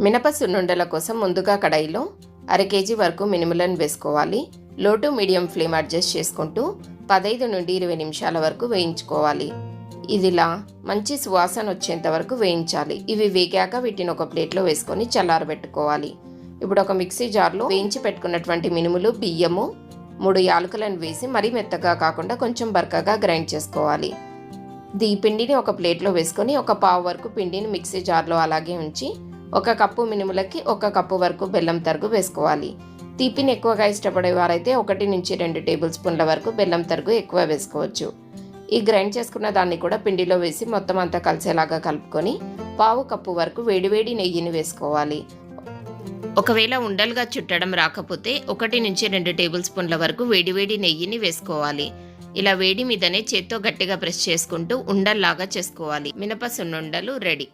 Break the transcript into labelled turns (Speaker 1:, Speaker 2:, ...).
Speaker 1: మినప సున్నుండల కోసం ముందుగా కడాయిలో 1/2 కేజీ వరకు మినుములను వేసుకోవాలి. లో టు మీడియం ఫ్లేమ్ అడ్జస్ట్ చేసుకుంటూ 15 నుండి 20 నిమిషాల వరకు వేయించుకోవాలి. ఇదిలా మంచి సువాసన వచ్చేంత వరకు వేయించాలి. ఇవి వేగాక వీటిని ఒక ప్లేట్లో వేసుకొని చల్లారబెట్టుకోవాలి. ఇప్పుడు ఒక మిక్సీ జార్లో వేయించి పెట్టుకున్నటువంటి మినుములు, బియ్యము, 3 యాలకులను వేసి మరీ మెత్తగా కాకుండా కొంచెం బరకగా గ్రైండ్ చేసుకోవాలి. ఈ పిండిని ఒక ప్లేట్లో వేసుకొని ఒక పావు వరకు పిండిని మిక్సీ జార్లో అలాగే ఉంచి 1 కప్పు మినుములకి 1 కప్పు వరకు బెల్లం తరుగు వేసుకోవాలి. తీపిని ఎక్కువగా ఇష్టపడే వారైతే 1 నుంచి 2 టేబుల్ స్పూన్ల వరకు బెల్లం తరుగు ఎక్కువ వేసుకోవచ్చు. ఈ గ్రైండ్ చేసుకున్న దాన్ని కూడా పిండిలో వేసి మొత్తం అంతా కలిసేలాగా కలుపుకొని పావు కప్పు వరకు వేడివేడి నెయ్యిని వేసుకోవాలి. ఒకవేళ ఉండలుగా చుట్టడం రాకపోతే 1 నుంచి 2 టేబుల్ స్పూన్ల వరకు వేడివేడి నెయ్యిని వేసుకోవాలి. ఇలా వేడి మీదనే చేత్తో గట్టిగా ప్రెస్ చేసుకుంటూ ఉండల్లాగా చేసుకోవాలి. మినప సున్నుండలు రెడీ.